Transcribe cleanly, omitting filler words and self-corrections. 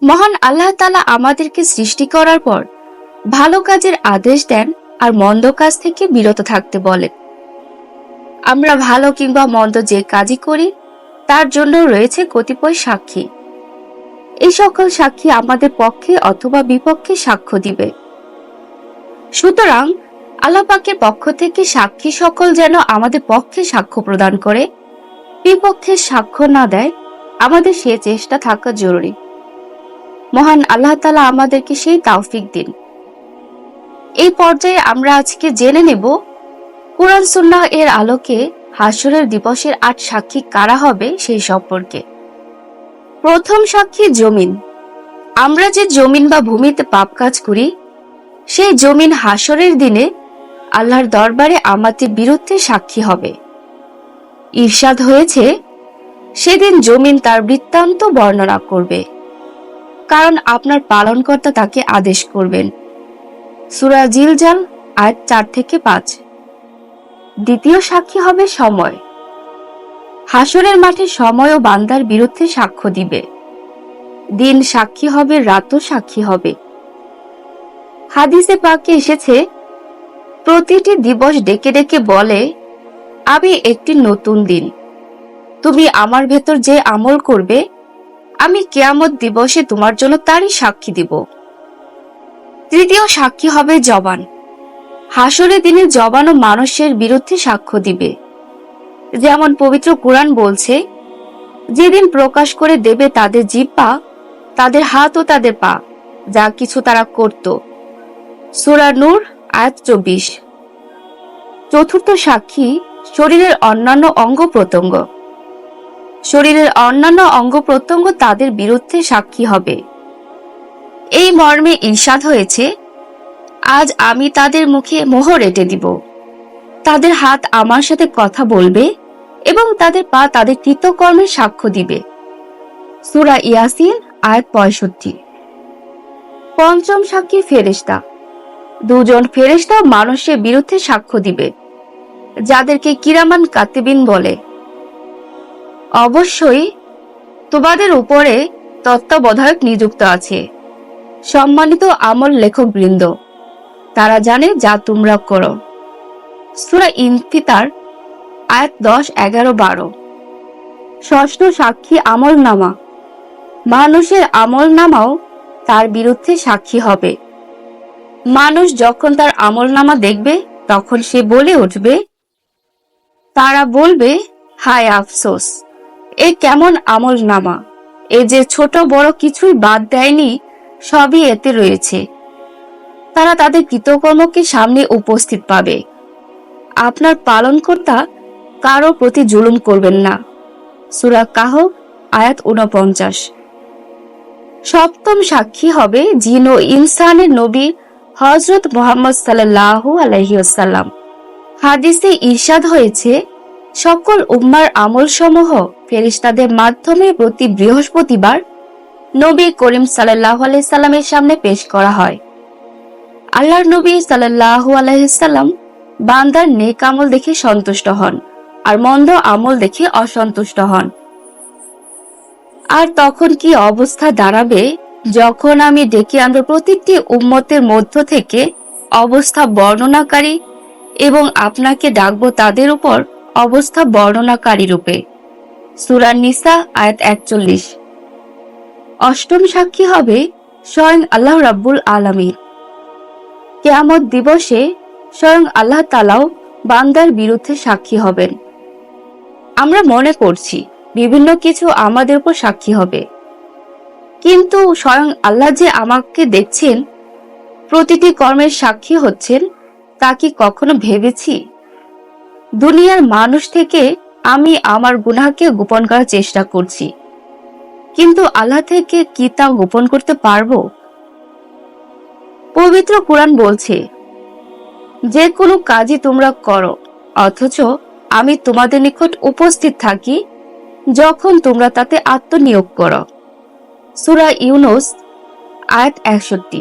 মহান আল্লাহ তাআলা আমাদেরকে সৃষ্টি করার পর ভালো কাজের আদেশ দেন আর মন্দ কাজ থেকে বিরত থাকতে বলেন। আমরা ভালো কিংবা মন্দ যে কাজই করি তার জন্য রয়েছে কতিপয় সাক্ষী। এই সকল সাক্ষী আমাদের পক্ষে অথবা বিপক্ষে সাক্ষ্য দিবে। সুতরাং আল্লাহ পাকের পক্ষ থেকে সাক্ষী সকল যেন আমাদের পক্ষে সাক্ষ্য প্রদান করে, বিপক্ষে সাক্ষ্য না দেয়, আমাদের সে চেষ্টা থাকা জরুরি। মহান আল্লাহ তাআলা আমাদেরকে সেই তৌফিক দিন। এই পর্যায়ে আমরা আজকে জেনে নেব কুরআন সুন্নাহ এর আলোকে হাসরের দিবসের ৮ সাক্ষী কারা হবে সেই সম্পর্কে। প্রথম সাক্ষী জমিন। আমরা যে জমিন বা ভূমিতে পাপ কাজ করি সেই জমিন হাসরের দিনে আল্লাহর দরবারে আমাদের বিরুদ্ধে সাক্ষী হবে। ইরশাদ হয়েছে, সেদিন জমিন তার বৃত্তান্ত বর্ণনা করবে, কারণ আপনার পালনকর্তা তাকে আদেশ করবেন। সূরা জিলজাল আয়াত ৪ থেকে ৫। দ্বিতীয় সাক্ষী হবে সময়। হাসরের মাঠে সময়ও বান্দার বিরুদ্ধে সাক্ষ্য দিবে। দিন সাক্ষী হবে, রাতও সাক্ষী হবে। হাদিসে পাকে এসেছে, প্রতিটি দিবস ডেকে ডেকে বলে, আমি একটি নতুন দিন। তুমি আমার ভেতর যে আমল করবে আমি কিয়ামত দিবসে তোমার জন্য তারই সাক্ষী দিব। তৃতীয় সাক্ষী হবে জবান। হাসরের দিনে জবানও মানুষের বিরুদ্ধে সাক্ষ্য দিবে। যেমন পবিত্র কুরআন বলছে, যেদিন প্রকাশ করে দেবে তাদের জিহ্বা, তাদের হাত ও তাদের পা, যা কিছু তারা করত। সূরা নূর আয়াত ২৪। চতুর্থ সাক্ষী শরীরের অন্যান্য অঙ্গ প্রত্যঙ্গ। শরীরের অন্যান্য অঙ্গ প্রত্যঙ্গ তাদের বিরুদ্ধে সাক্ষী হবে। এই মর্মে ইরশাদ হয়েছে, আজ আমি তাদের মুখে মোহর এঁটে দিব। তাদের হাত আমার সাথে কথা বলবে এবং তাদের পা তাদের কৃতকর্মের সাক্ষ্য দিবে। সূরা ইয়াসিন আয়াত ৬৫। পঞ্চম সাক্ষী ফেরেশতা। দুজন ফেরেশতা মানুষের বিরুদ্ধে সাক্ষ্য দিবে, যাদেরকে কিরামান কাতিবিন বলে। অবশ্যই তোমাদের উপরে তত্ত্বাবধায়ক নিযুক্ত আছে, সম্মানিত আমল লেখক বৃন্দ। তারা জানে যা তোমরা করো। সূরা ইনফিতার আয়াত ১০, ১১, ১২। ষষ্ঠ সাক্ষী আমল নামা। মানুষের আমল নামাও তার বিরুদ্ধে সাক্ষী হবে। মানুষ যখন তার আমল নামা দেখবে তখন সে বলে উঠবে, তারা বলবে, হায় আফসোস, এ কেমন আমল নামা! এ যে ছোট বড় কিছুই বাদ দেয়নি, সবই এতে রয়েছে। তারা তাদের কৃতকর্মকে সামনে উপস্থিত পাবে। আপনার পালনকর্তা কারো প্রতি জুলুম করবেন না। সূরা কাহফ আয়াত ৪৯। সপ্তম সাক্ষী হবে জিন ও ইনসানের নবী হযরত মুহাম্মদ সাল্লাল্লাহু আলাইহি ওয়াসাল্লাম। হাদিসে ইরশাদ হয়েছে, সকল উম্মার আমলসমূহ ফেরেশতাদের মাধ্যমে প্রতি বৃহস্পতিবার নবী করিম সাল্লাল্লাহু আলাইহি সাল্লামের সামনে পেশ করা হয়। আল্লাহর নবী সাল্লাল্লাহু আলাইহি সাল্লাম বান্দার নেক আমল দেখে সন্তুষ্ট হন আর মন্দ আমল দেখে অসন্তুষ্ট হন। আর তখন কি অবস্থা দাঁড়াবে যখন আমি ডেকে আনব প্রতিটি উম্মতের মধ্য থেকে অবস্থা বর্ণনাকারী এবং আপনাকে ডাকবো তাদের উপর অবস্থা বর্ণনাকারী রূপে। সূরা নিসা আয়াত ৪১। অষ্টম সাক্ষী হবে স্বয়ং আল্লাহ রাব্বুল আলামিন। কিয়ামত দিবসে স্বয়ং আল্লাহ তাআলাও বান্দার বিরুদ্ধে সাক্ষী হবেন। আমরা মনে করছি বিভিন্ন কিছু আমাদের উপর সাক্ষী হবে, কিন্তু স্বয়ং আল্লাহ যে আমাকে দেখছেন, প্রতিটি কর্মের সাক্ষী হচ্ছেন, তা কি কখনো ভেবেছি? দুনিয়ার মানুষ থেকে আমি আমার গুনাহকে গোপন করার চেষ্টা করছি, কিন্তু আল্লাহ থেকে কি তা গোপন করতে পারবো? পবিত্র কুরআন বলছে, যে কোনো কাজই তোমরা করো, অথচ আমি তোমাদের নিকট উপস্থিত থাকি যখন তোমরা তাতে আত্মনিয়োগ করো। সূরা ইউনূস আয়াত ৬১।